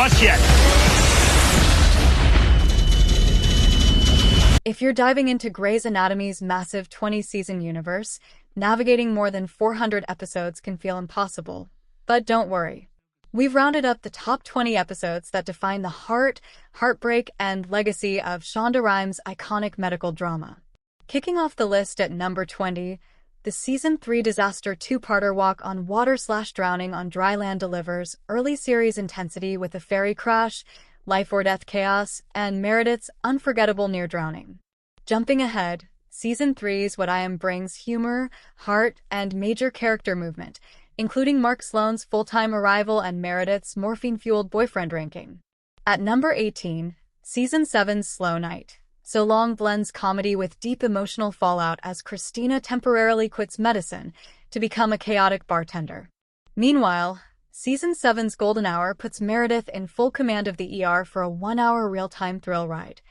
watched yet. If you're diving into Grey's Anatomy's massive 20-season universe, navigating more than 400 episodes can feel impossible. But don't worry. We've rounded up the top 20 episodes that define the heart, heartbreak, and legacy of Shonda Rhimes' iconic medical drama. Kicking off the list at number 20, the Season 3 disaster two-parter Walk on Water/Drowning on Dry Land delivers early series intensity with a ferry crash, life-or-death chaos, and Meredith's unforgettable near-drowning. Jumping ahead, Season 3's What I Am brings humor, heart, and major character movement, including Mark Sloan's full-time arrival and Meredith's morphine-fueled boyfriend ranking. At number 18, Season 7's Slow Night. So Long blends comedy with deep emotional fallout as Christina temporarily quits medicine to become a chaotic bartender. Meanwhile, Season 7's Golden Hour puts Meredith in full command of the ER for a one-hour real-time thrill ride.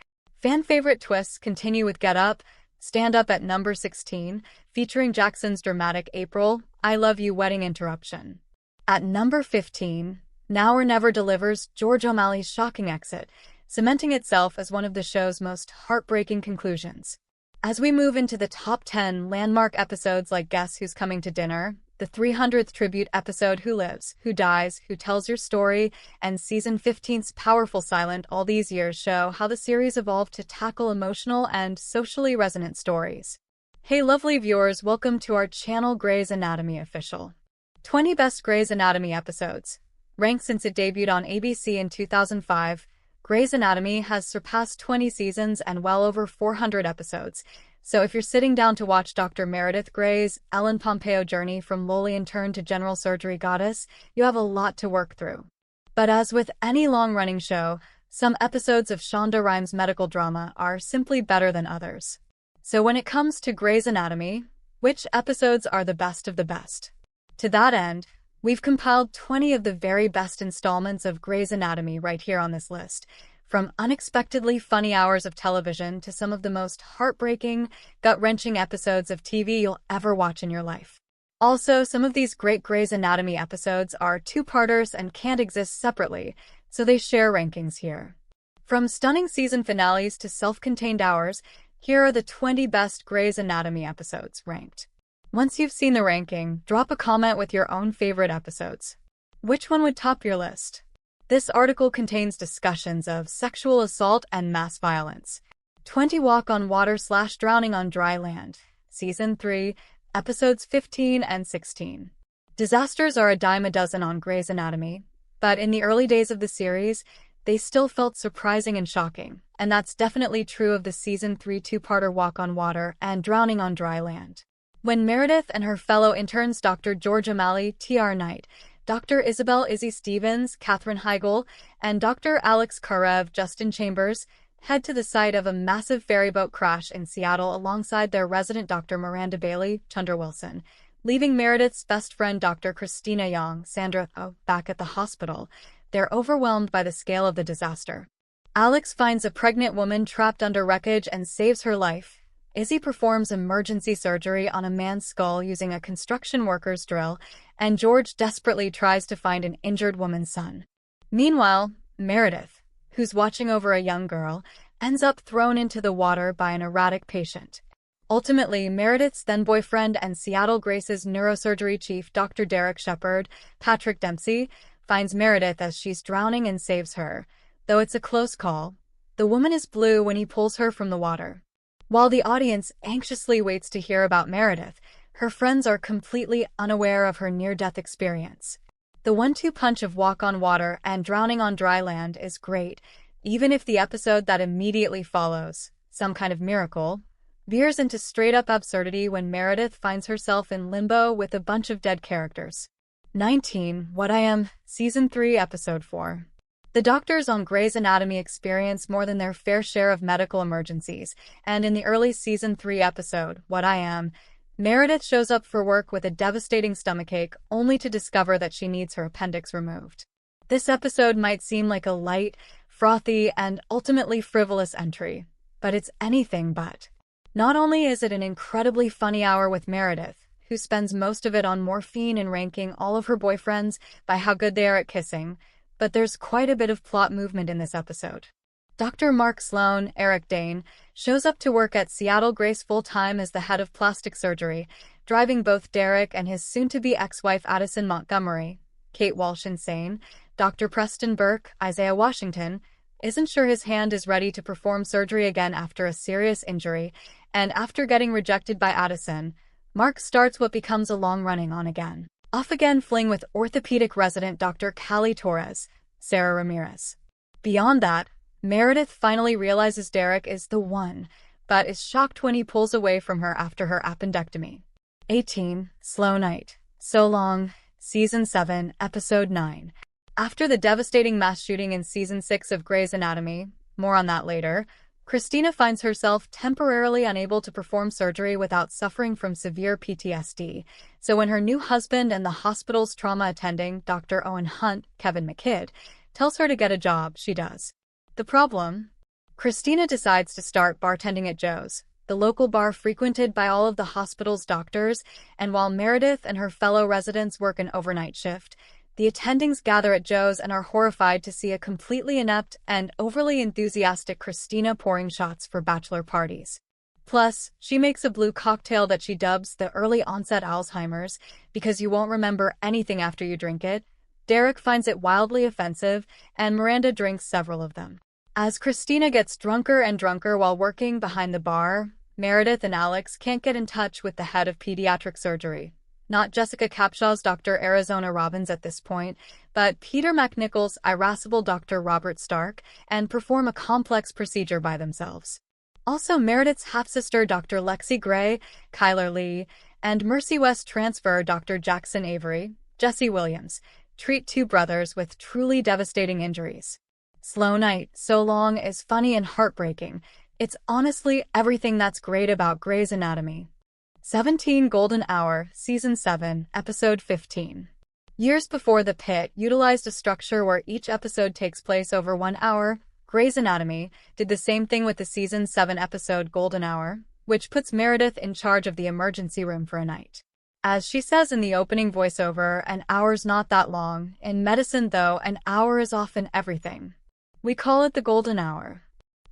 Fan-favorite twists continue with Get Up, Stand Up at number 16, featuring Jackson's dramatic April, I Love You wedding interruption. At number 15, Now or Never delivers George O'Malley's shocking exit, cementing itself as one of the show's most heartbreaking conclusions. As we move into the top 10 landmark episodes like Guess Who's Coming to Dinner, the 300th tribute episode Who Lives, Who Dies, Who Tells Your Story, and Season 15's powerful Silent all these years show how the series evolved to tackle emotional and socially resonant stories. Hey lovely viewers, welcome to our channel Grey's Anatomy Official. 20 Best Grey's Anatomy Episodes. Ranked since it debuted on ABC in 2005, Grey's Anatomy has surpassed 20 seasons and well over 400 episodes. So if you're sitting down to watch Dr. Meredith Grey's Ellen Pompeo journey from lowly intern to general surgery goddess, you have a lot to work through. But as with any long-running show, some episodes of Shonda Rhimes' medical drama are simply better than others. So when it comes to Grey's Anatomy, which episodes are the best of the best? To that end, we've compiled 20 of the very best installments of Grey's Anatomy right here on this list, from unexpectedly funny hours of television to some of the most heartbreaking, gut-wrenching episodes of TV you'll ever watch in your life. Also, some of these great Grey's Anatomy episodes are two-parters and can't exist separately, so they share rankings here. From stunning season finales to self-contained hours, here are the 20 best Grey's Anatomy episodes ranked. Once you've seen the ranking, drop a comment with your own favorite episodes. Which one would top your list? This article contains discussions of sexual assault and mass violence. 20 Walk on Water/Drowning on Dry Land. Season 3, Episodes 15 and 16. Disasters are a dime a dozen on Grey's Anatomy, but in the early days of the series, they still felt surprising and shocking, and that's definitely true of the Season 3 two-parter Walk on Water and Drowning on Dry Land. When Meredith and her fellow interns Dr. George O'Malley, T.R. Knight, Dr. Isabel Izzy Stevens, Katherine Heigl, and Dr. Alex Karev, Justin Chambers, head to the site of a massive ferryboat crash in Seattle alongside their resident Dr. Miranda Bailey, Chunder Wilson, leaving Meredith's best friend Dr. Christina Young, Sandra Oh, back at the hospital. They're overwhelmed by the scale of the disaster. Alex finds a pregnant woman trapped under wreckage and saves her life. Izzy performs emergency surgery on a man's skull using a construction worker's drill, and George desperately tries to find an injured woman's son. Meanwhile, Meredith, who's watching over a young girl, ends up thrown into the water by an erratic patient. Ultimately, Meredith's then-boyfriend and Seattle Grace's neurosurgery chief, Dr. Derek Shepard, Patrick Dempsey, finds Meredith as she's drowning and saves her. Though it's a close call, the woman is blue when he pulls her from the water. While the audience anxiously waits to hear about Meredith, her friends are completely unaware of her near-death experience. The 1-2 punch of Walk on Water and Drowning on Dry Land is great, even if the episode that immediately follows, Some Kind of Miracle, veers into straight-up absurdity when Meredith finds herself in limbo with a bunch of dead characters. 19. What I Am, Season 3, Episode 4. The doctors on Grey's Anatomy experience more than their fair share of medical emergencies, and in the early Season 3 episode, What I Am, Meredith shows up for work with a devastating stomachache only to discover that she needs her appendix removed. This episode might seem like a light, frothy, and ultimately frivolous entry, but it's anything but. Not only is it an incredibly funny hour with Meredith, who spends most of it on morphine and ranking all of her boyfriends by how good they are at kissing, but there's quite a bit of plot movement in this episode. Dr. Mark Sloan, Eric Dane, shows up to work at Seattle Grace full-time as the head of plastic surgery, driving both Derek and his soon-to-be ex-wife Addison Montgomery, Kate Walsh insane. Dr. Preston Burke, Isaiah Washington, isn't sure his hand is ready to perform surgery again after a serious injury, and after getting rejected by Addison, Mark starts what becomes a long-running on-again, off-again fling with orthopedic resident Dr. Callie Torres, Sarah Ramirez. Beyond that, Meredith finally realizes Derek is the one, but is shocked when he pulls away from her after her appendectomy. 18. Slow Night. So Long, Season 7, Episode 9. After the devastating mass shooting in Season 6 of Grey's Anatomy, more on that later, Christina finds herself temporarily unable to perform surgery without suffering from severe PTSD, so when her new husband and the hospital's trauma attending, Dr. Owen Hunt, Kevin McKidd, tells her to get a job, she does. The problem? Christina decides to start bartending at Joe's, the local bar frequented by all of the hospital's doctors, and while Meredith and her fellow residents work an overnight shift, the attendings gather at Joe's and are horrified to see a completely inept and overly enthusiastic Christina pouring shots for bachelor parties. Plus, she makes a blue cocktail that she dubs the early onset Alzheimer's because you won't remember anything after you drink it. Derek finds it wildly offensive, and Miranda drinks several of them. As Christina gets drunker and drunker while working behind the bar, Meredith and Alex can't get in touch with the head of pediatric surgery. Not Jessica Capshaw's Dr. Arizona Robbins at this point, but Peter McNichol's irascible Dr. Robert Stark, and perform a complex procedure by themselves. Also, Meredith's half-sister Dr. Lexie Gray, Kyler Lee, and Mercy West transfer Dr. Jackson Avery, Jesse Williams, treat two brothers with truly devastating injuries. Slow Night, So Long is funny and heartbreaking. It's honestly everything that's great about Grey's Anatomy. 17 Golden Hour, Season 7, Episode 15. Years before The Pit utilized a structure where each episode takes place over 1 hour, Grey's Anatomy did the same thing with the Season 7 episode Golden Hour, which puts Meredith in charge of the emergency room for a night. As she says in the opening voiceover, an hour's not that long. In medicine, though, an hour is often everything. We call it the golden hour.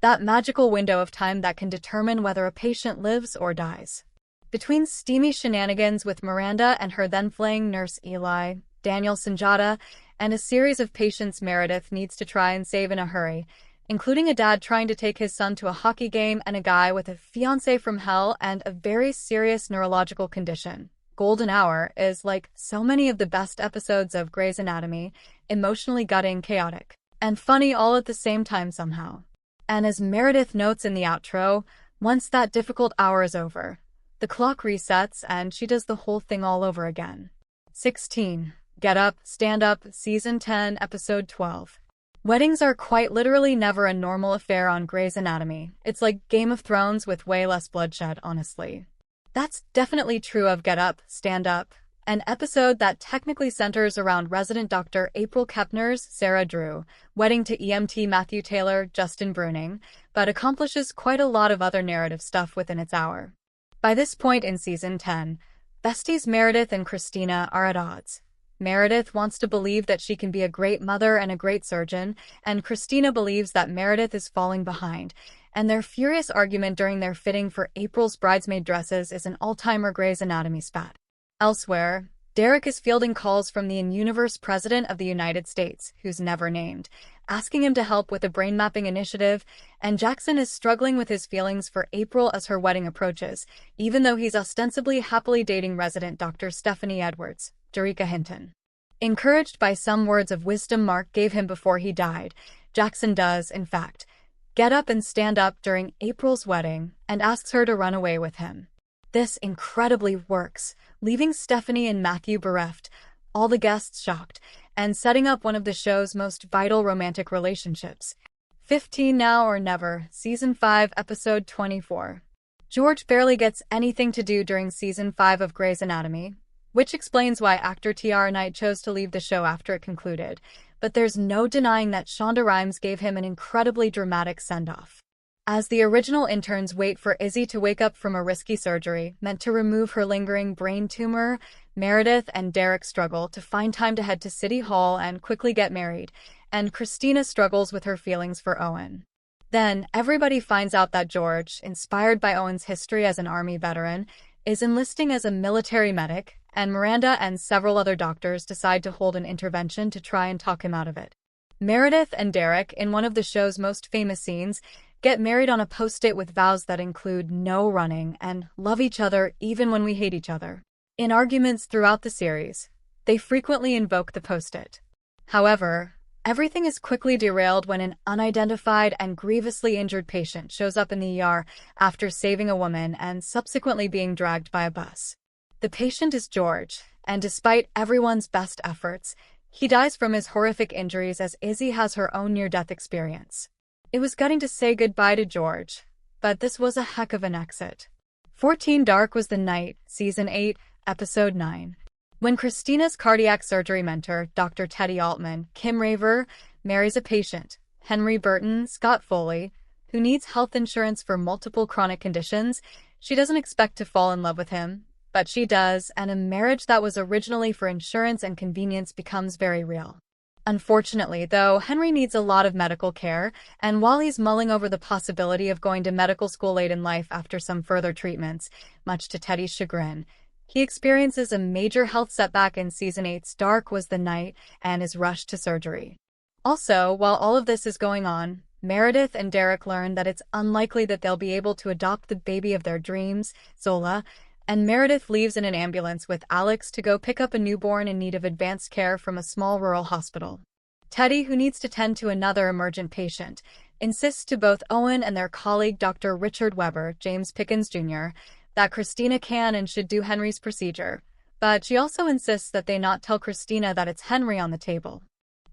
That magical window of time that can determine whether a patient lives or dies. Between steamy shenanigans with Miranda and her then-flaying nurse Eli, Daniel Sanjata, and a series of patients Meredith needs to try and save in a hurry, including a dad trying to take his son to a hockey game and a guy with a fiancé from hell and a very serious neurological condition. Golden Hour is, like so many of the best episodes of Grey's Anatomy, emotionally gutting, chaotic, and funny all at the same time somehow. And as Meredith notes in the outro, once that difficult hour is over, the clock resets and she does the whole thing all over again. 16. Get Up, Stand Up, Season 10, Episode 12. Weddings are quite literally never a normal affair on Grey's Anatomy. It's like Game of Thrones with way less bloodshed, honestly. That's definitely true of Get Up, Stand Up, an episode that technically centers around resident Dr. April Kepner's Sarah Drew, wedding to EMT Matthew Taylor, Justin Bruning, but accomplishes quite a lot of other narrative stuff within its hour. By this point in Season 10, besties Meredith and Christina are at odds. Meredith wants to believe that she can be a great mother and a great surgeon, and Christina believes that Meredith is falling behind, and their furious argument during their fitting for April's bridesmaid dresses is an all-timer Grey's Anatomy spat. Elsewhere, Derek is fielding calls from the in-universe President of the United States, who's never named, asking him to help with a brain mapping initiative, and Jackson is struggling with his feelings for April as her wedding approaches, even though he's ostensibly happily dating resident Dr. Stephanie Edwards, Jericka Hinton. Encouraged by some words of wisdom Mark gave him before he died, Jackson does, in fact, get up and stand up during April's wedding and asks her to run away with him. This incredibly works, leaving Stephanie and Matthew bereft, all the guests shocked, and setting up one of the show's most vital romantic relationships. 15 Now or Never, Season 5, Episode 24. George barely gets anything to do during Season 5 of Grey's Anatomy, which explains why actor T.R. Knight chose to leave the show after it concluded, but there's no denying that Shonda Rhimes gave him an incredibly dramatic send-off. As the original interns wait for Izzy to wake up from a risky surgery meant to remove her lingering brain tumor, Meredith and Derek struggle to find time to head to City Hall and quickly get married, and Christina struggles with her feelings for Owen. Then, everybody finds out that George, inspired by Owen's history as an Army veteran, is enlisting as a military medic, and Miranda and several other doctors decide to hold an intervention to try and talk him out of it. Meredith and Derek, in one of the show's most famous scenes, get married on a post-it with vows that include no running and love each other even when we hate each other. In arguments throughout the series, they frequently invoke the post-it. However, everything is quickly derailed when an unidentified and grievously injured patient shows up in the ER after saving a woman and subsequently being dragged by a bus. The patient is George, and despite everyone's best efforts, he dies from his horrific injuries as Izzy has her own near-death experience. It was gutting to say goodbye to George, but this was a heck of an exit. 14 Dark was the night, Season 8, Episode 9. When Christina's cardiac surgery mentor, Dr. Teddy Altman, Kim Raver, marries a patient, Henry Burton Scott Foley, who needs health insurance for multiple chronic conditions, she doesn't expect to fall in love with him, but she does, and a marriage that was originally for insurance and convenience becomes very real. Unfortunately, though, Henry needs a lot of medical care, and while he's mulling over the possibility of going to medical school late in life after some further treatments, much to Teddy's chagrin, he experiences a major health setback in Season 8's Dark Was the Night and is rushed to surgery. Also, while all of this is going on, Meredith and Derek learn that it's unlikely that they'll be able to adopt the baby of their dreams, Zola, and Meredith leaves in an ambulance with Alex to go pick up a newborn in need of advanced care from a small rural hospital. Teddy, who needs to tend to another emergent patient, insists to both Owen and their colleague Dr. Richard Weber, James Pickens Jr., that Christina can and should do Henry's procedure, but she also insists that they not tell Christina that it's Henry on the table.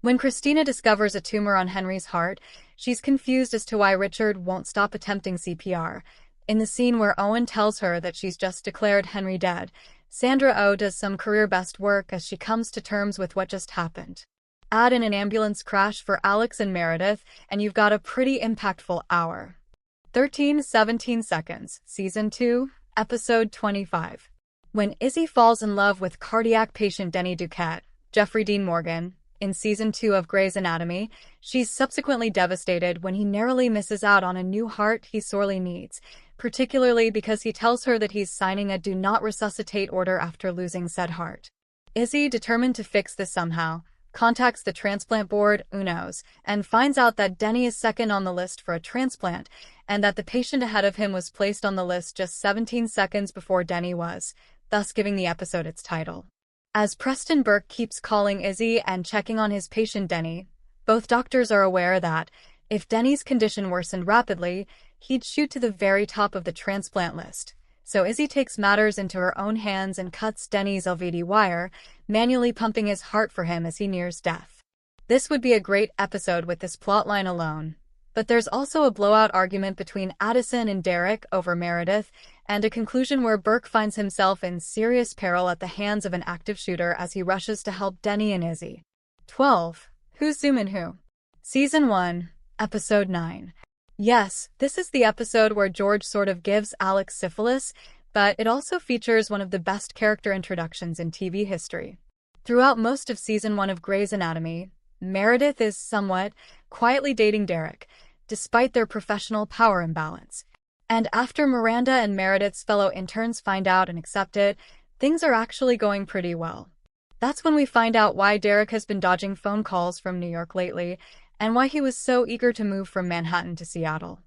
When Christina discovers a tumor on Henry's heart, she's confused as to why Richard won't stop attempting CPR. In the scene where Owen tells her that she's just declared Henry dead, Sandra Oh does some career best work as she comes to terms with what just happened. Add in an ambulance crash for Alex and Meredith, and you've got a pretty impactful hour. 13-17 Seconds, Season 2, Episode 25. When Izzy falls in love with cardiac patient Denny Duquette, Jeffrey Dean Morgan, in Season 2 of Grey's Anatomy, she's subsequently devastated when he narrowly misses out on a new heart he sorely needs, particularly because he tells her that he's signing a do not resuscitate order after losing said heart. Izzy, determined to fix this somehow, contacts the transplant board, UNOS, and finds out that Denny is second on the list for a transplant, and that the patient ahead of him was placed on the list just 17 seconds before Denny was, thus giving the episode its title. As Preston Burke keeps calling Izzy and checking on his patient Denny, both doctors are aware that, if Denny's condition worsened rapidly, he'd shoot to the very top of the transplant list. So Izzy takes matters into her own hands and cuts Denny's LVD wire, manually pumping his heart for him as he nears death. This would be a great episode with this plotline alone. But there's also a blowout argument between Addison and Derek over Meredith, and a conclusion where Burke finds himself in serious peril at the hands of an active shooter as he rushes to help Denny and Izzy. 12. Who's Zooming Who? Season 1, Episode 9. Yes, this is the episode where George sort of gives Alex syphilis, but it also features one of the best character introductions in TV history. Throughout most of Season 1 of Grey's Anatomy, Meredith is somewhat quietly dating Derek, despite their professional power imbalance. And after Miranda and Meredith's fellow interns find out and accept it, things are actually going pretty well. That's when we find out why Derek has been dodging phone calls from New York lately, and why he was so eager to move from Manhattan to Seattle.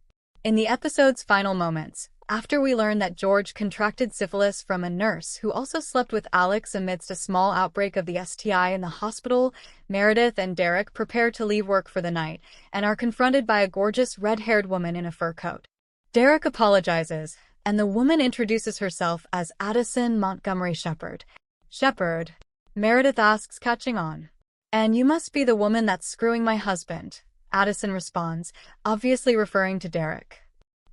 In the episode's final moments, after we learn that George contracted syphilis from a nurse who also slept with Alex amidst a small outbreak of the STI in the hospital, Meredith and Derek prepare to leave work for the night and are confronted by a gorgeous red-haired woman in a fur coat. Derek apologizes, and the woman introduces herself as Addison Montgomery Shepard. Shepard, Meredith asks, catching on. And you must be the woman that's screwing my husband, Addison responds, obviously referring to Derek.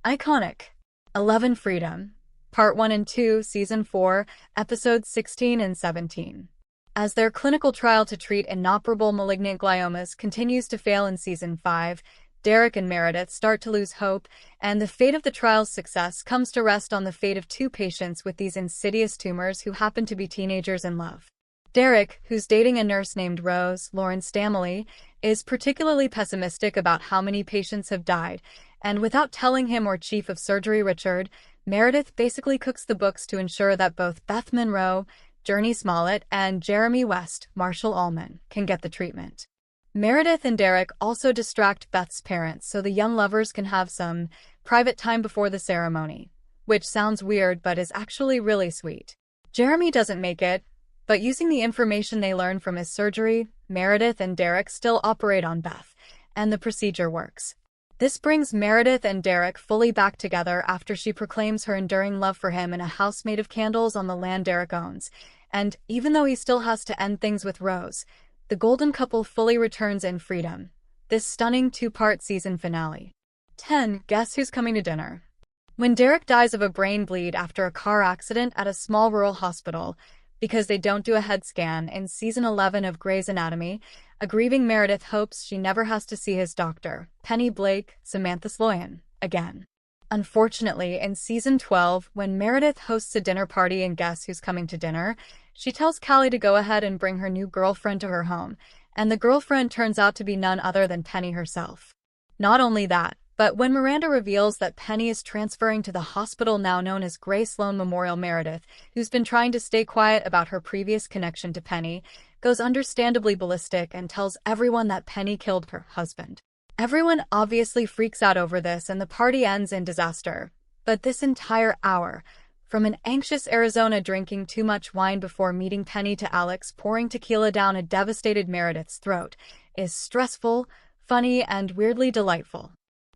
Iconic. 11 Freedom, Part 1 and 2, Season 4, Episodes 16 and 17. As their clinical trial to treat inoperable malignant gliomas continues to fail in Season 5, Derek and Meredith start to lose hope, and the fate of the trial's success comes to rest on the fate of two patients with these insidious tumors who happen to be teenagers in love. Derek, who's dating a nurse named Rose, Lauren Stamley, is particularly pessimistic about how many patients have died, and without telling him or Chief of Surgery Richard, Meredith basically cooks the books to ensure that both Beth Monroe, Journey Smollett, and Jeremy West, Marshall Ullman, can get the treatment. Meredith and Derek also distract Beth's parents so the young lovers can have some private time before the ceremony, which sounds weird but is actually really sweet. Jeremy doesn't make it, but using the information they learn from his surgery, Meredith and Derek still operate on Beth, and the procedure works. This brings Meredith and Derek fully back together after she proclaims her enduring love for him in a house made of candles on the land Derek owns, and even though he still has to end things with Rose, the golden couple fully returns in freedom. This stunning two-part season finale. 10. Guess who's coming to dinner? When Derek dies of a brain bleed after a car accident at a small rural hospital, because they don't do a head scan in season 11 of Grey's Anatomy, a grieving Meredith hopes she never has to see his doctor, Penny Blake, Samantha Sloyan, again. Unfortunately, in season 12, when Meredith hosts a dinner party and Guess Who's Coming to Dinner, she tells Callie to go ahead and bring her new girlfriend to her home, and the girlfriend turns out to be none other than Penny herself. Not only that, but when Miranda reveals that Penny is transferring to the hospital now known as Grey Sloan Memorial, Meredith, who's been trying to stay quiet about her previous connection to Penny, goes understandably ballistic and tells everyone that Penny killed her husband. Everyone obviously freaks out over this and the party ends in disaster. But this entire hour, from an anxious Arizona drinking too much wine before meeting Penny to Alex pouring tequila down a devastated Meredith's throat, is stressful, funny, and weirdly delightful.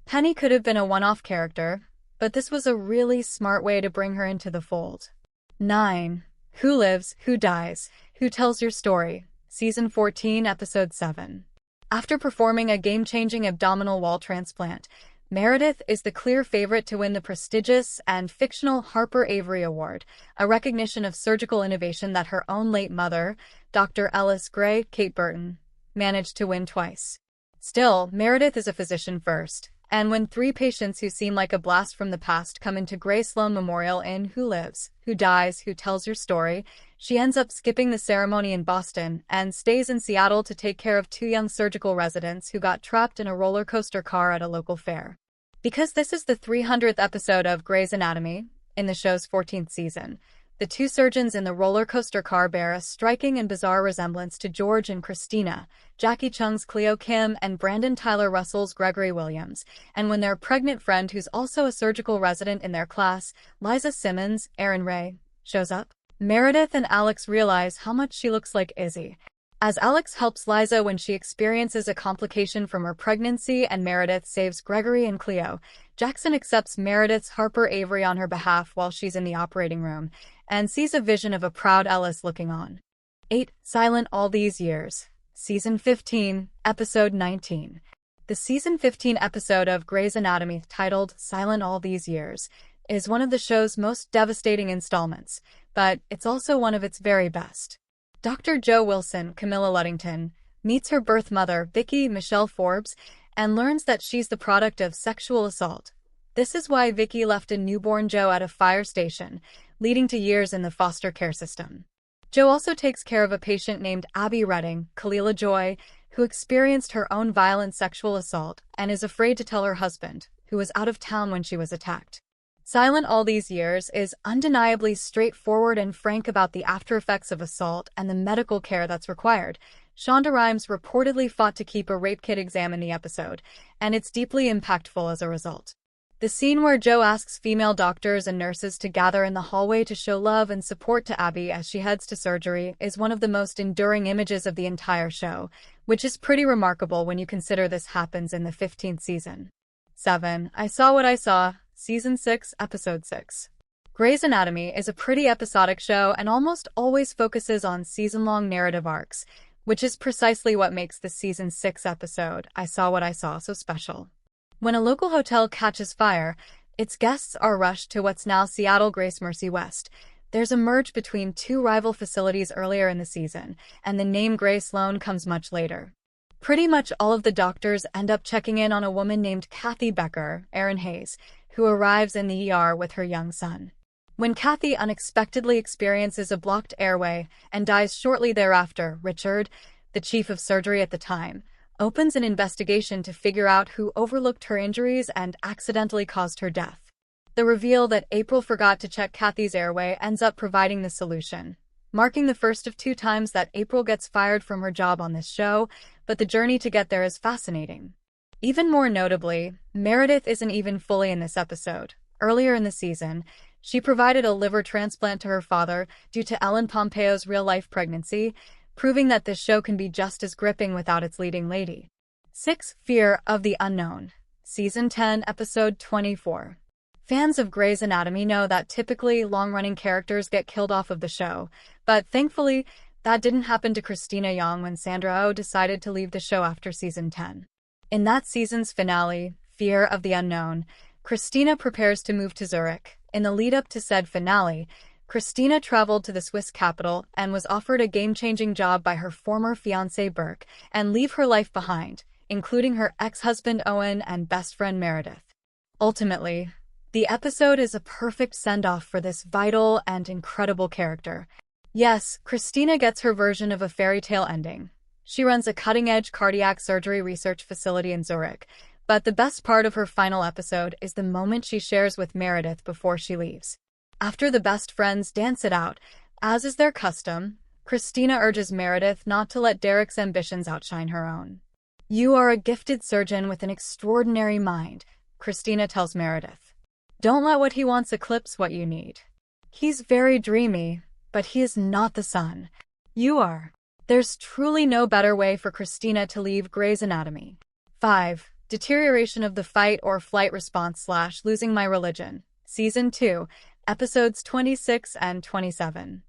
Penny could have been a one-off character, but this was a really smart way to bring her into the fold. 9. Who Lives, Who Dies, Who Tells Your Story? Season 14, Episode 7. After performing a game-changing abdominal wall transplant, Meredith is the clear favorite to win the prestigious and fictional Harper Avery Award, a recognition of surgical innovation that her own late mother, Dr. Ellis Gray, Kate Burton, managed to win twice. Still, Meredith is a physician first, and when 3 patients who seem like a blast from the past come into Grey Sloan Memorial in Who Lives, Who Dies, Who Tells Your Story, she ends up skipping the ceremony in Boston and stays in Seattle to take care of 2 young surgical residents who got trapped in a roller coaster car at a local fair. Because this is the 300th episode of Grey's Anatomy, in the show's 14th season, the 2 surgeons in the roller coaster car bear a striking and bizarre resemblance to George and Christina, Jackie Chung's Cleo Kim, and Brandon Tyler Russell's Gregory Williams, and when their pregnant friend who's also a surgical resident in their class, Liza Simmons, Erin Ray, shows up, Meredith and Alex realize how much she looks like Izzy. As Alex helps Liza when she experiences a complication from her pregnancy and Meredith saves Gregory and Cleo, Jackson accepts Meredith's Harper Avery on her behalf while she's in the operating room, and sees a vision of a proud Ellis looking on. 8. Silent All These Years. Season 15, Episode 19. The Season 15 episode of Grey's Anatomy, titled Silent All These Years, is one of the show's most devastating installments, but it's also one of its very best. Dr. Jo Wilson, Camilla Luddington, meets her birth mother, Vicky Michelle Forbes, and learns that she's the product of sexual assault. This is why Vicky left a newborn Jo at a fire station, leading to years in the foster care system. Jo also takes care of a patient named Abby Redding, Kalila Joy, who experienced her own violent sexual assault and is afraid to tell her husband, who was out of town when she was attacked. Silent All These Years is undeniably straightforward and frank about the after-effects of assault and the medical care that's required. Shonda Rhimes reportedly fought to keep a rape kit exam in the episode, and it's deeply impactful as a result. The scene where Jo asks female doctors and nurses to gather in the hallway to show love and support to Abby as she heads to surgery is one of the most enduring images of the entire show, which is pretty remarkable when you consider this happens in the 15th season. 7. I Saw What I Saw. Season 6, Episode 6. Grey's Anatomy is a pretty episodic show and almost always focuses on season-long narrative arcs, which is precisely what makes the Season 6 episode, I Saw What I Saw, so special. When a local hotel catches fire, its guests are rushed to what's now Seattle Grace Mercy West. There's a merge between 2 rival facilities earlier in the season, and the name Grey Sloan comes much later. Pretty much all of the doctors end up checking in on a woman named Kathy Becker, Erin Hayes, who arrives in the ER with her young son. When Kathy unexpectedly experiences a blocked airway and dies shortly thereafter, Richard, the chief of surgery at the time, opens an investigation to figure out who overlooked her injuries and accidentally caused her death. The reveal that April forgot to check Kathy's airway ends up providing the solution, marking the first of 2 times that April gets fired from her job on this show, but the journey to get there is fascinating. Even more notably, Meredith isn't even fully in this episode. Earlier in the season, she provided a liver transplant to her father due to Ellen Pompeo's real-life pregnancy, proving that this show can be just as gripping without its leading lady. 6. Fear of the Unknown. Season 10, Episode 24. Fans of Grey's Anatomy know that typically long-running characters get killed off of the show, but thankfully, that didn't happen to Christina Young when Sandra Oh decided to leave the show after Season 10. In that season's finale, Fear of the Unknown, Christina prepares to move to Zurich. In the lead-up to said finale, Christina traveled to the Swiss capital and was offered a game-changing job by her former fiancé Burke and leave her life behind, including her ex-husband Owen and best friend Meredith. Ultimately, the episode is a perfect send-off for this vital and incredible character. Yes, Christina gets her version of a fairy tale ending. She runs a cutting-edge cardiac surgery research facility in Zurich, but the best part of her final episode is the moment she shares with Meredith before she leaves. After the best friends dance it out, as is their custom, Christina urges Meredith not to let Derek's ambitions outshine her own. "You are a gifted surgeon with an extraordinary mind," Christina tells Meredith. "Don't let what he wants eclipse what you need. He's very dreamy, but he is not the sun. You are." There's truly no better way for Christina to leave Grey's Anatomy. 5. Deterioration of the fight or flight response / losing my religion. Season 2, Episodes 26 and 27.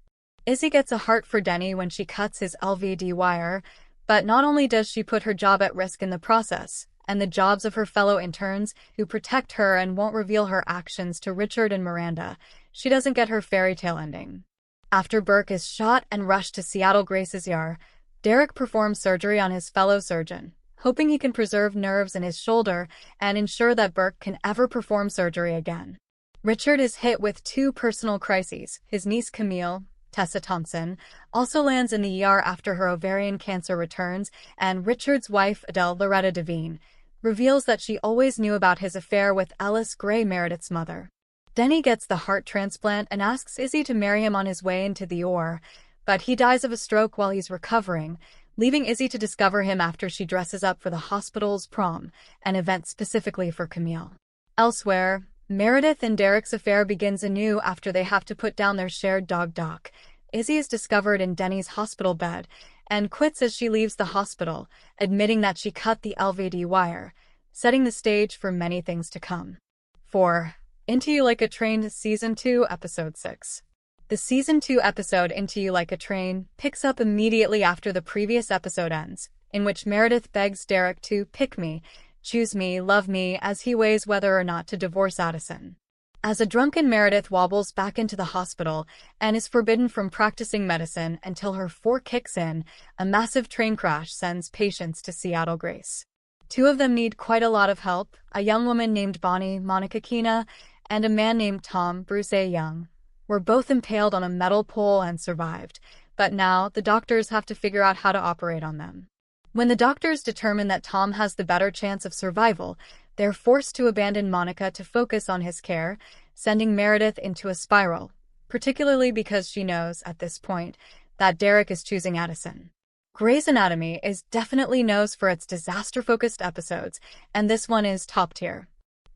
Izzy gets a heart for Denny when she cuts his LVD wire, but not only does she put her job at risk in the process, and the jobs of her fellow interns who protect her and won't reveal her actions to Richard and Miranda, she doesn't get her fairy tale ending. After Burke is shot and rushed to Seattle Grace's ER, Derek performs surgery on his fellow surgeon, hoping he can preserve nerves in his shoulder and ensure that Burke can ever perform surgery again. Richard is hit with 2 personal crises. His niece Camille, Tessa Thompson, also lands in the ER after her ovarian cancer returns, and Richard's wife, Adele Loretta Devine, reveals that she always knew about his affair with Alice Gray, Meredith's mother. Denny gets the heart transplant and asks Izzy to marry him on his way into the OR, but he dies of a stroke while he's recovering, leaving Izzy to discover him after she dresses up for the hospital's prom, an event specifically for Camille. Elsewhere, Meredith and Derek's affair begins anew after they have to put down their shared dog Doc. Izzy is discovered in Denny's hospital bed and quits as she leaves the hospital, admitting that she cut the LVD wire, setting the stage for many things to come. 4. Into You Like a Train. Season 2, Episode 6. The Season 2 episode Into You Like a Train picks up immediately after the previous episode ends, in which Meredith begs Derek to pick me, choose me, love me, as he weighs whether or not to divorce Addison. As a drunken Meredith wobbles back into the hospital and is forbidden from practicing medicine until her fork kicks in, a massive train crash sends patients to Seattle Grace. 2 of them need quite a lot of help, a young woman named Bonnie Monica Keena and a man named Tom Bruce A. Young. Were both impaled on a metal pole and survived, but now the doctors have to figure out how to operate on them. When the doctors determine that Tom has the better chance of survival, they're forced to abandon Monica to focus on his care, sending Meredith into a spiral, particularly because she knows, at this point, that Derek is choosing Addison. Grey's Anatomy is definitely known for its disaster-focused episodes, and this one is top tier.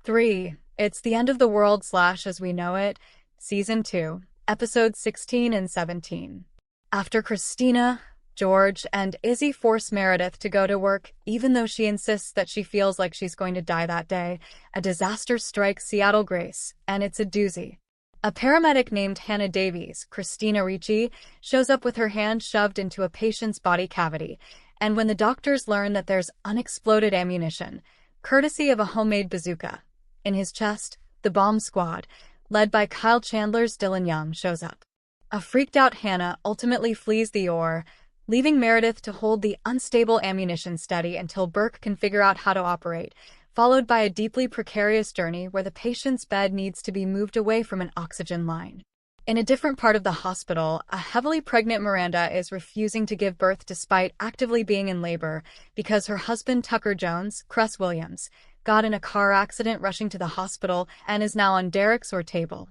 3. It's the End of the World / As We Know It. Season 2, Episodes 16 and 17. After Christina, George, and Izzy force Meredith to go to work, even though she insists that she feels like she's going to die that day, a disaster strikes Seattle Grace, and it's a doozy. A paramedic named Hannah Davies, Christina Ricci, shows up with her hand shoved into a patient's body cavity, and when the doctors learn that there's unexploded ammunition, courtesy of a homemade bazooka, in his chest, the bomb squad, led by Kyle Chandler's Dylan Young, shows up. A freaked-out Hannah ultimately flees the OR, leaving Meredith to hold the unstable ammunition steady until Burke can figure out how to operate, followed by a deeply precarious journey where the patient's bed needs to be moved away from an oxygen line. In a different part of the hospital, a heavily pregnant Miranda is refusing to give birth despite actively being in labor because her husband Tucker Jones, Cress Williams, got in a car accident rushing to the hospital and is now on Derek's table.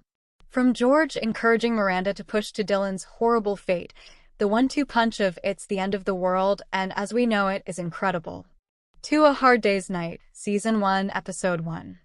From George encouraging Miranda to push to Dylan's horrible fate, the 1-2 punch of "it's the end of the world and as we know it" is incredible. To A Hard Day's Night, Season 1, Episode 1.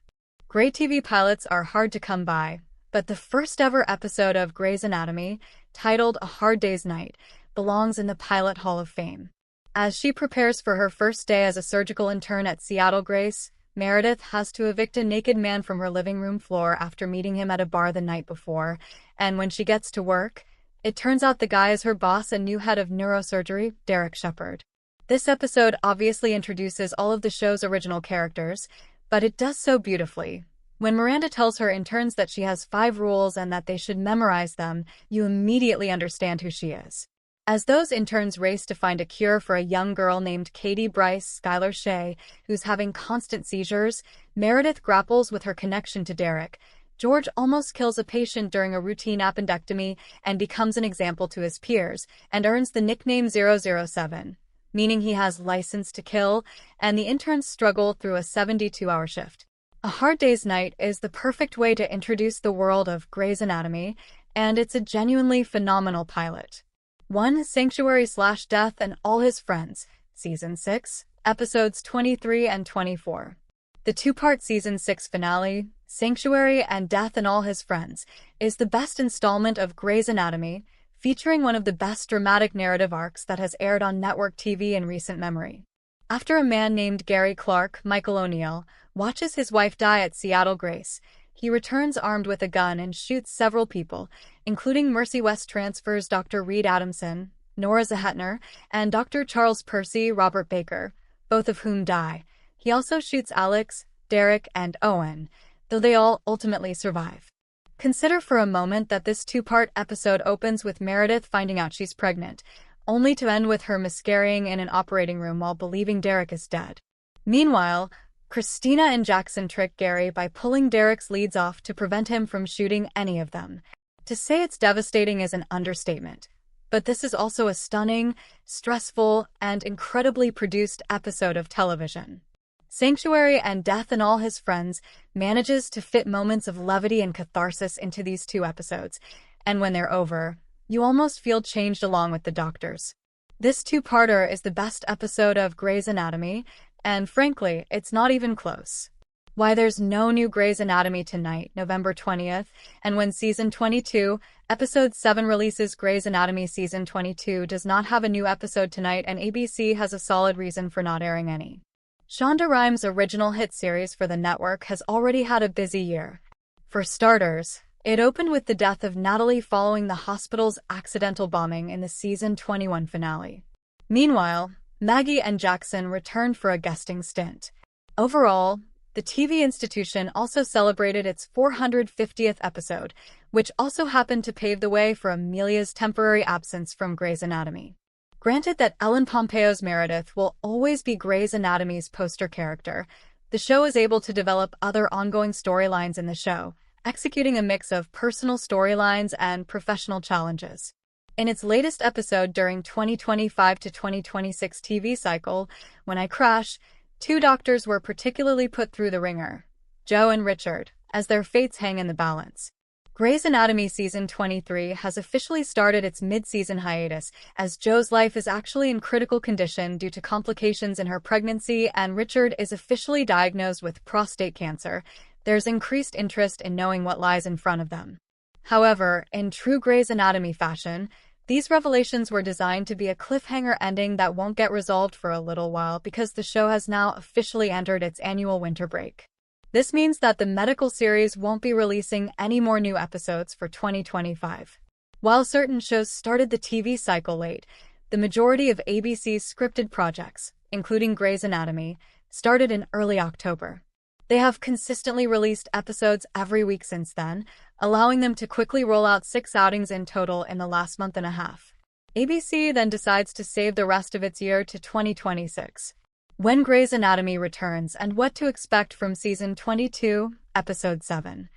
Great TV pilots are hard to come by, but the first ever episode of Grey's Anatomy, titled A Hard Day's Night, belongs in the Pilot Hall of Fame. As she prepares for her first day as a surgical intern at Seattle Grace, Meredith has to evict a naked man from her living room floor after meeting him at a bar the night before, and when she gets to work, it turns out the guy is her boss and new head of neurosurgery, Derek Shepherd. This episode obviously introduces all of the show's original characters, but it does so beautifully. When Miranda tells her interns that she has 5 rules and that they should memorize them, you immediately understand who she is. As those interns race to find a cure for a young girl named Katie Bryce Skylar Shea, who's having constant seizures, Meredith grapples with her connection to Derek. George almost kills a patient during a routine appendectomy and becomes an example to his peers, and earns the nickname 007, meaning he has license to kill, and the interns struggle through a 72-hour shift. A Hard Day's Night is the perfect way to introduce the world of Grey's Anatomy, and it's a genuinely phenomenal pilot. 1. Sanctuary/Death and All His Friends, Season 6, Episodes 23 and 24. The 2-part Season 6 finale, Sanctuary and Death and All His Friends, is the best installment of Grey's Anatomy, featuring one of the best dramatic narrative arcs that has aired on network TV in recent memory. After a man named Gary Clark, Michael O'Neill, watches his wife die at Seattle Grace, he returns armed with a gun and shoots several people, including Mercy West transfers Dr. Reed Adamson, Nora Zehetner, and Dr. Charles Percy Robert Baker, both of whom die. He also shoots Alex, Derek, and Owen, though they all ultimately survive. Consider for a moment that this 2-part episode opens with Meredith finding out she's pregnant, only to end with her miscarrying in an operating room while believing Derek is dead. Meanwhile, Christina and Jackson trick Gary by pulling Derek's leads off to prevent him from shooting any of them. To say it's devastating is an understatement, but this is also a stunning, stressful, and incredibly produced episode of television. Sanctuary and Death and All His Friends manages to fit moments of levity and catharsis into these 2 episodes, and when they're over, you almost feel changed along with the doctors. This 2-parter is the best episode of Grey's Anatomy, and frankly, it's not even close. Why there's no new Grey's Anatomy tonight, November 20th, and when Season 22, Episode 7 releases. Grey's Anatomy Season 22 does not have a new episode tonight, and ABC has a solid reason for not airing any. Shonda Rhimes' original hit series for the network has already had a busy year. For starters, it opened with the death of Natalie following the hospital's accidental bombing in the Season 21 finale. Meanwhile, Maggie and Jackson returned for a guesting stint. Overall, the TV institution also celebrated its 450th episode, which also happened to pave the way for Amelia's temporary absence from Grey's Anatomy. Granted that Ellen Pompeo's Meredith will always be Grey's Anatomy's poster character, the show is able to develop other ongoing storylines in the show, executing a mix of personal storylines and professional challenges. In its latest episode during 2025 to 2026 TV cycle, When I Crash, 2 doctors were particularly put through the ringer, Joe and Richard, as their fates hang in the balance. Grey's Anatomy Season 23 has officially started its mid-season hiatus, as Joe's life is actually in critical condition due to complications in her pregnancy and Richard is officially diagnosed with prostate cancer. There's increased interest in knowing what lies in front of them. However, in true Grey's Anatomy fashion, these revelations were designed to be a cliffhanger ending that won't get resolved for a little while because the show has now officially entered its annual winter break. This means that the medical series won't be releasing any more new episodes for 2025. While certain shows started the TV cycle late, the majority of ABC's scripted projects, including Grey's Anatomy, started in early October. They have consistently released episodes every week since then, allowing them to quickly roll out 6 outings in total in the last month and a half. ABC then decides to save the rest of its year to 2026. When Grey's Anatomy returns and what to expect from Season 22, Episode 7.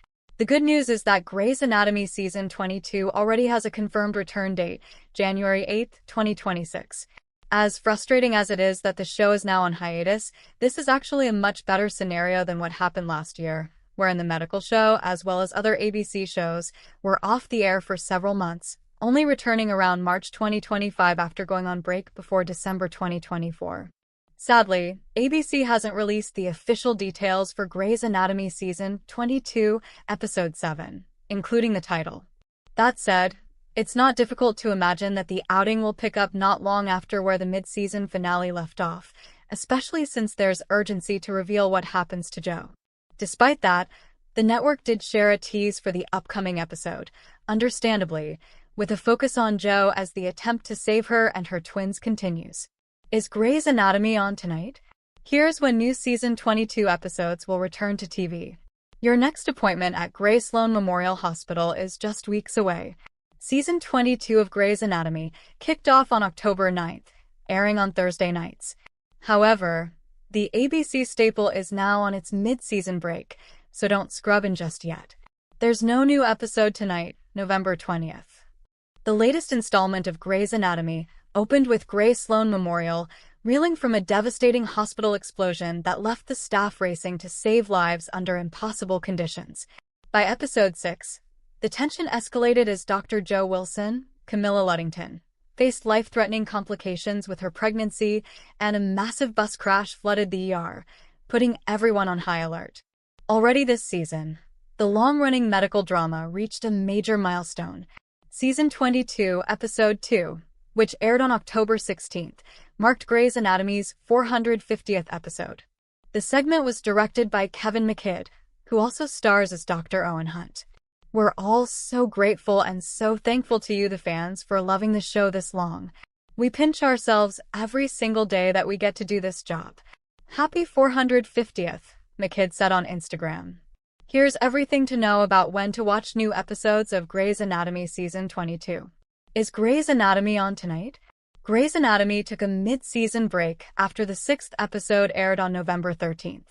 The good news is that Grey's Anatomy Season 22 already has a confirmed return date, January 8, 2026. As frustrating as it is that the show is now on hiatus, this is actually a much better scenario than what happened last year, wherein the medical show, as well as other ABC shows, were off the air for several months, only returning around March 2025 after going on break before December 2024. Sadly, ABC hasn't released the official details for Grey's Anatomy Season 22, Episode 7, including the title. That said, it's not difficult to imagine that the outing will pick up not long after where the mid-season finale left off, especially since there's urgency to reveal what happens to Jo. Despite that, the network did share a tease for the upcoming episode, understandably, with a focus on Jo as the attempt to save her and her twins continues. Is Grey's Anatomy on tonight? Here's when new Season 22 episodes will return to TV. Your next appointment at Grey Sloan Memorial Hospital is just weeks away. Season 22 of Grey's Anatomy kicked off on October 9th, airing on Thursday nights. However, the ABC staple is now on its mid-season break, so don't scrub in just yet. There's no new episode tonight, November 20th. The latest installment of Grey's Anatomy opened with Grey Sloan Memorial reeling from a devastating hospital explosion that left the staff racing to save lives under impossible conditions. By episode 6, the tension escalated as Dr. Jo Wilson, Camilla Luddington, faced life-threatening complications with her pregnancy, and a massive bus crash flooded the ER, putting everyone on high alert. Already this season, the long-running medical drama reached a major milestone. Season 22, Episode 2, which aired on October 16th, marked Grey's Anatomy's 450th episode. The segment was directed by Kevin McKidd, who also stars as Dr. Owen Hunt. We're all so grateful and so thankful to you, the fans, for loving the show this long. We pinch ourselves every single day that we get to do this job. Happy 450th, McKidd said on Instagram. Here's everything to know about when to watch new episodes of Grey's Anatomy Season 22. Is Grey's Anatomy on tonight? Grey's Anatomy took a mid-season break after the 6th episode aired on November 13th.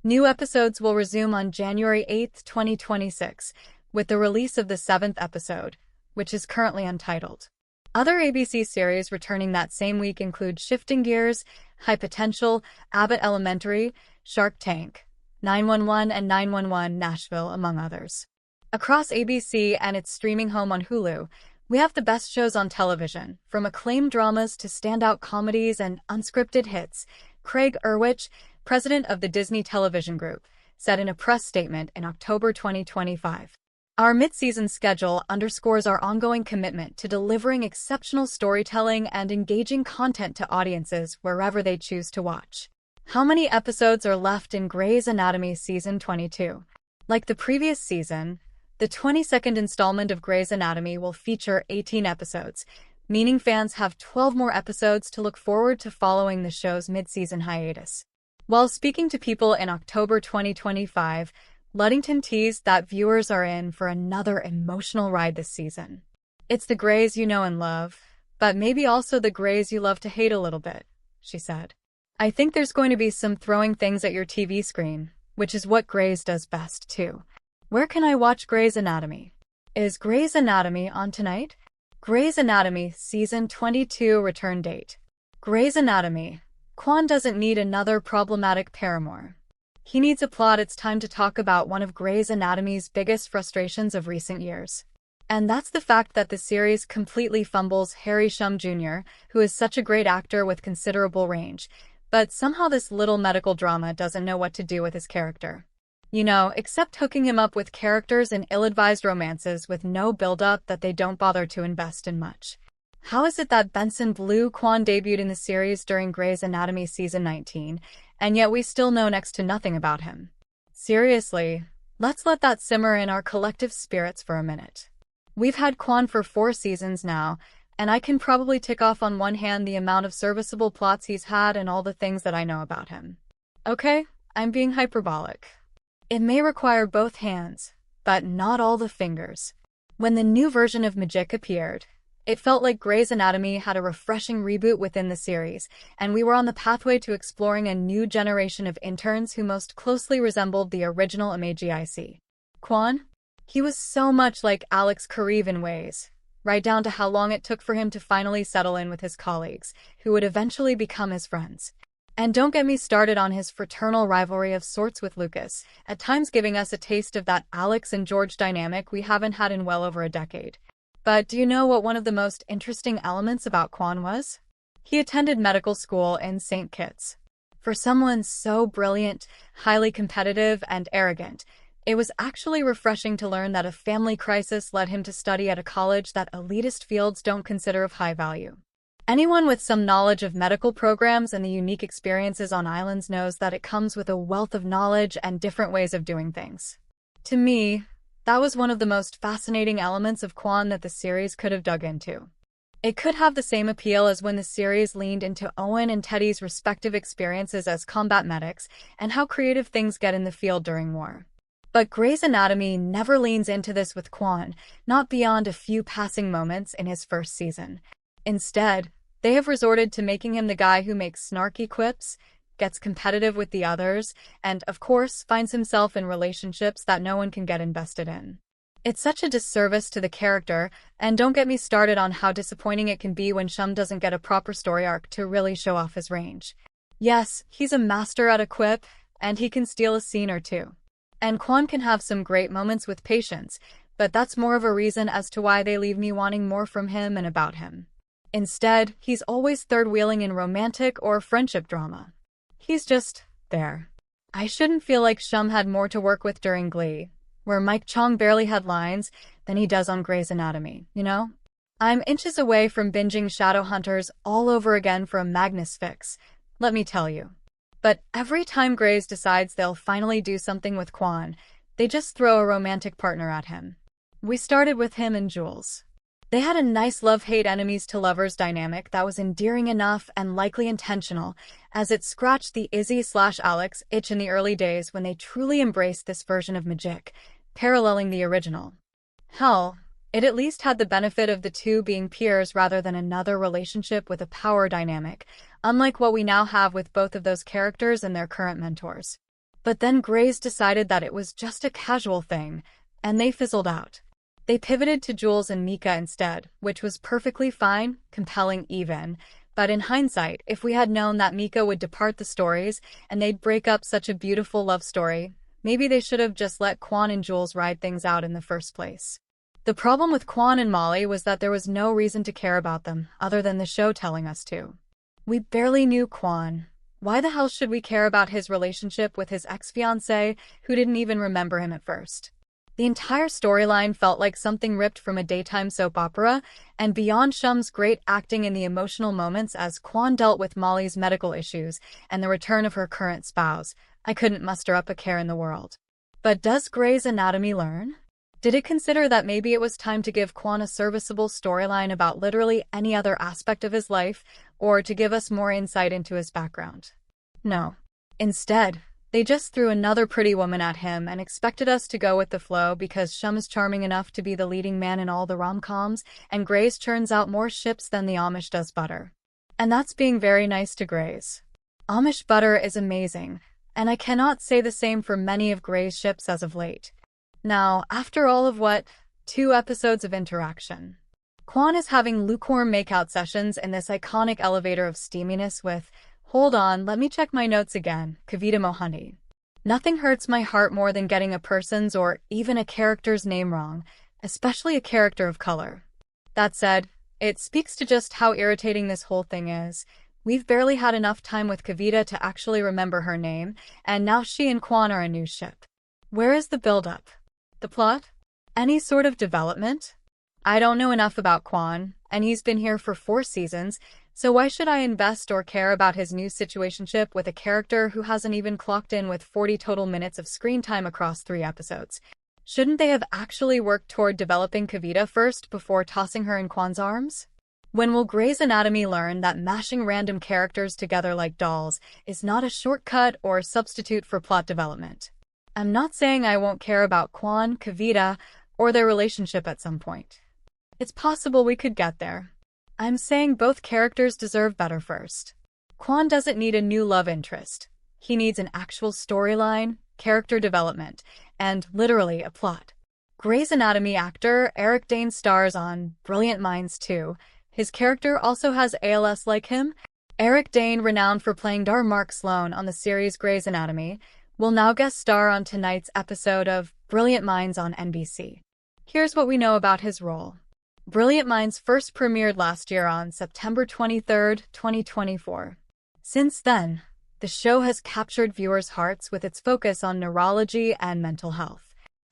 New episodes will resume on January 8, 2026, with the release of the 7th episode, which is currently untitled. Other ABC series returning that same week include Shifting Gears, High Potential, Abbott Elementary, Shark Tank, 911 and 911 Nashville, among others. Across ABC and its streaming home on Hulu, we have the best shows on television, from acclaimed dramas to standout comedies and unscripted hits, Craig Erwich, president of the Disney Television Group, said in a press statement in October 2025. Our mid-season schedule underscores our ongoing commitment to delivering exceptional storytelling and engaging content to audiences wherever they choose to watch. How many episodes are left in Grey's Anatomy Season 22? Like the previous season, the 22nd installment of Grey's Anatomy will feature 18 episodes, meaning fans have 12 more episodes to look forward to following the show's mid-season hiatus. While speaking to people in October 2025, Luddington teased that viewers are in for another emotional ride this season. It's the Greys you know and love, but maybe also the Greys you love to hate a little bit, she said. I think there's going to be some throwing things at your TV screen, which is what Greys does best too. Where can I watch Grey's Anatomy? Is Grey's Anatomy on tonight? Grey's Anatomy Season 22 return date. Grey's Anatomy. Quan doesn't need another problematic paramour. He needs a plot. It's time to talk about one of Grey's Anatomy's biggest frustrations of recent years. And that's the fact that the series completely fumbles Harry Shum Jr., who is such a great actor with considerable range, but somehow this little medical drama doesn't know what to do with his character. You know, except hooking him up with characters in ill-advised romances with no build-up that they don't bother to invest in much. How is it that Benson Blue Quan debuted in the series during Grey's Anatomy Season 19, and yet we still know next to nothing about him? Seriously, let's let that simmer in our collective spirits for a minute. We've had Quan for 4 seasons now, and I can probably tick off on one hand the amount of serviceable plots he's had and all the things that I know about him. Okay, I'm being hyperbolic. It may require both hands, but not all the fingers. When the new version of Magic appeared, it felt like Grey's Anatomy had a refreshing reboot within the series, and we were on the pathway to exploring a new generation of interns who most closely resembled the original Magic. Quan? He was so much like Alex Kareev in ways, right down to how long it took for him to finally settle in with his colleagues, who would eventually become his friends. And don't get me started on his fraternal rivalry of sorts with Lucas, at times giving us a taste of that Alex and George dynamic we haven't had in well over a decade. But do you know what one of the most interesting elements about Quan was? He attended medical school in St. Kitts. For someone so brilliant, highly competitive, and arrogant, it was actually refreshing to learn that a family crisis led him to study at a college that elitist fields don't consider of high value. Anyone with some knowledge of medical programs and the unique experiences on islands knows that it comes with a wealth of knowledge and different ways of doing things. To me, that was one of the most fascinating elements of Quan that the series could have dug into. It could have the same appeal as when the series leaned into Owen and Teddy's respective experiences as combat medics and how creative things get in the field during war. But Grey's Anatomy never leans into this with Quan, not beyond a few passing moments in his first season. Instead, they have resorted to making him the guy who makes snarky quips, gets competitive with the others, and, of course, finds himself in relationships that no one can get invested in. It's such a disservice to the character, and don't get me started on how disappointing it can be when Shum doesn't get a proper story arc to really show off his range. Yes, he's a master at a quip, and he can steal a scene or two. And Quan can have some great moments with Patience, but that's more of a reason as to why they leave me wanting more from him and about him. Instead, he's always third-wheeling in romantic or friendship drama. He's just there. I shouldn't feel like Shum had more to work with during Glee, where Mike Chong barely had lines, than he does on Grey's Anatomy, you know? I'm inches away from binging Shadowhunters all over again for a Magnus fix, let me tell you. But every time Grey's decides they'll finally do something with Quan, they just throw a romantic partner at him. We started with him and Jules. They had a nice love-hate enemies-to-lovers dynamic that was endearing enough and likely intentional, as it scratched the Izzy/Alex itch in the early days when they truly embraced this version of Magic, paralleling the original. Hell, it at least had the benefit of the two being peers rather than another relationship with a power dynamic, unlike what we now have with both of those characters and their current mentors. But then Grey's decided that it was just a casual thing, and they fizzled out. They pivoted to Jules and Mika instead, which was perfectly fine, compelling even, but in hindsight, if we had known that Mika would depart the stories and they'd break up such a beautiful love story, maybe they should have just let Quan and Jules ride things out in the first place. The problem with Quan and Molly was that there was no reason to care about them, other than the show telling us to. We barely knew Quan. Why the hell should we care about his relationship with his ex-fiancée, who didn't even remember him at first? The entire storyline felt like something ripped from a daytime soap opera, and beyond Shum's great acting in the emotional moments as Quan dealt with Molly's medical issues and the return of her current spouse, I couldn't muster up a care in the world. But does Grey's Anatomy learn? Did it consider that maybe it was time to give Quan a serviceable storyline about literally any other aspect of his life, or to give us more insight into his background? No. Instead, they just threw another pretty woman at him and expected us to go with the flow because Shum is charming enough to be the leading man in all the rom-coms, and Grey's churns out more ships than the Amish does butter. And that's being very nice to Grey's. Amish butter is amazing, and I cannot say the same for many of Grey's ships as of late. Now, after all of 2 episodes of interaction, Quan is having lukewarm makeout sessions in this iconic elevator of steaminess with, hold on, let me check my notes again, Kavita Mohani. Nothing hurts my heart more than getting a person's or even a character's name wrong, especially a character of color. That said, it speaks to just how irritating this whole thing is. We've barely had enough time with Kavita to actually remember her name, and now she and Quan are a new ship. Where is the build-up? The plot? Any sort of development? I don't know enough about Quan, and he's been here for 4 seasons, so why should I invest or care about his new situationship with a character who hasn't even clocked in with 40 total minutes of screen time across 3 episodes? Shouldn't they have actually worked toward developing Kavita first before tossing her in Quan's arms? When will Grey's Anatomy learn that mashing random characters together like dolls is not a shortcut or substitute for plot development? I'm not saying I won't care about Quan, Kavita, or their relationship at some point. It's possible we could get there. I'm saying both characters deserve better first. Quan doesn't need a new love interest. He needs an actual storyline, character development, and, literally, a plot. Grey's Anatomy actor Eric Dane stars on Brilliant Minds 2. His character also has ALS like him. Eric Dane, renowned for playing Dr. Mark Sloan on the series Grey's Anatomy, will now guest star on tonight's episode of Brilliant Minds on NBC. Here's what we know about his role. Brilliant Minds first premiered last year on September 23, 2024. Since then, the show has captured viewers' hearts with its focus on neurology and mental health.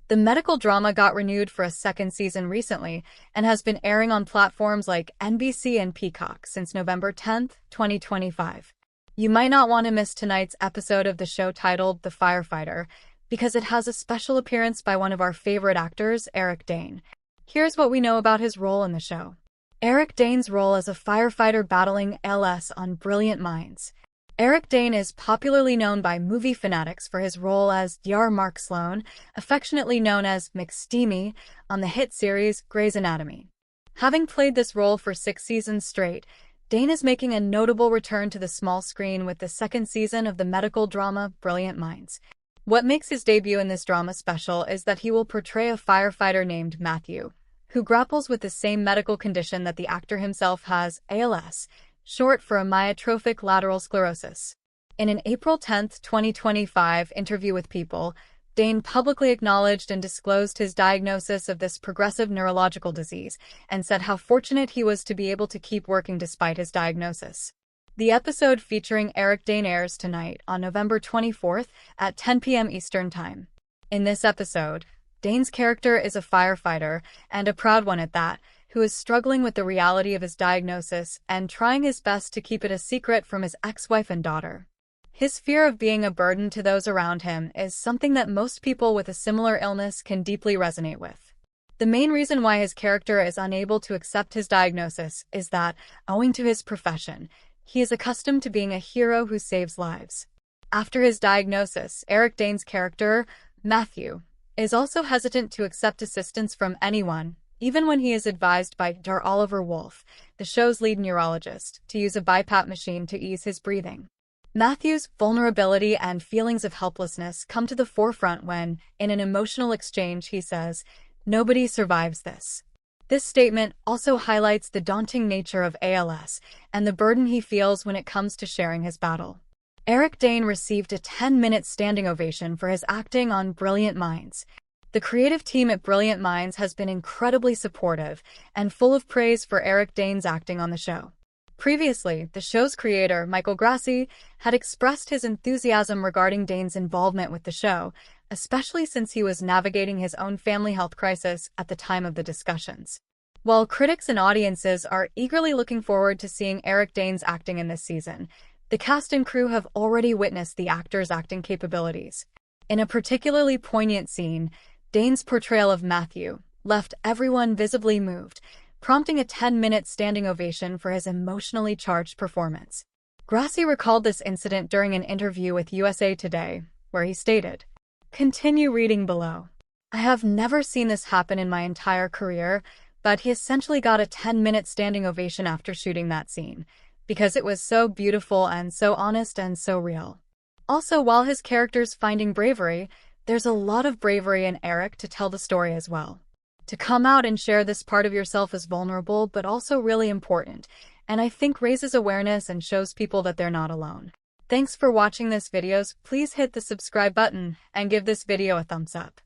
The medical drama got renewed for a second season recently and has been airing on platforms like NBC and Peacock since November 10, 2025. You might not want to miss tonight's episode of the show titled The Firefighter, because it has a special appearance by one of our favorite actors, Eric Dane. Here's what we know about his role in the show. Eric Dane's role as a firefighter battling ALS on Brilliant Minds. Eric Dane is popularly known by movie fanatics for his role as Dr. Mark Sloan, affectionately known as McSteamy, on the hit series Grey's Anatomy. Having played this role for 6 seasons straight, Dane is making a notable return to the small screen with the second season of the medical drama Brilliant Minds. What makes his debut in this drama special is that he will portray a firefighter named Matthew, who grapples with the same medical condition that the actor himself has, ALS, short for amyotrophic lateral sclerosis. In an April 10, 2025 interview with People, Dane publicly acknowledged and disclosed his diagnosis of this progressive neurological disease and said how fortunate he was to be able to keep working despite his diagnosis. The episode featuring Eric Dane airs tonight on November 24th at 10 p.m. Eastern Time. In this episode, Dane's character is a firefighter, and a proud one at that, who is struggling with the reality of his diagnosis and trying his best to keep it a secret from his ex-wife and daughter. His fear of being a burden to those around him is something that most people with a similar illness can deeply resonate with. The main reason why his character is unable to accept his diagnosis is that, owing to his profession, he is accustomed to being a hero who saves lives. After his diagnosis, Eric Dane's character, Matthew, is also hesitant to accept assistance from anyone, even when he is advised by Dr. Oliver Wolf, the show's lead neurologist, to use a BiPAP machine to ease his breathing. Matthew's vulnerability and feelings of helplessness come to the forefront when, in an emotional exchange, he says, "Nobody survives this." This statement also highlights the daunting nature of ALS and the burden he feels when it comes to sharing his battle. Eric Dane received a 10-minute standing ovation for his acting on Brilliant Minds. The creative team at Brilliant Minds has been incredibly supportive and full of praise for Eric Dane's acting on the show. Previously, the show's creator, Michael Grassi, had expressed his enthusiasm regarding Dane's involvement with the show, especially since he was navigating his own family health crisis at the time of the discussions. While critics and audiences are eagerly looking forward to seeing Eric Dane's acting in this season, the cast and crew have already witnessed the actor's acting capabilities. In a particularly poignant scene, Dane's portrayal of Matthew left everyone visibly moved, prompting a 10-minute standing ovation for his emotionally charged performance. Grassi recalled this incident during an interview with USA Today, where he stated, "Continue reading below. I have never seen this happen in my entire career, but he essentially got a 10-minute standing ovation after shooting that scene, because it was so beautiful and so honest and so real." Also, while his character's finding bravery, there's a lot of bravery in Eric to tell the story as well. To come out and share this part of yourself is vulnerable, but also really important, and I think raises awareness and shows people that they're not alone. Thanks for watching this video. Please hit the subscribe button and give this video a thumbs up.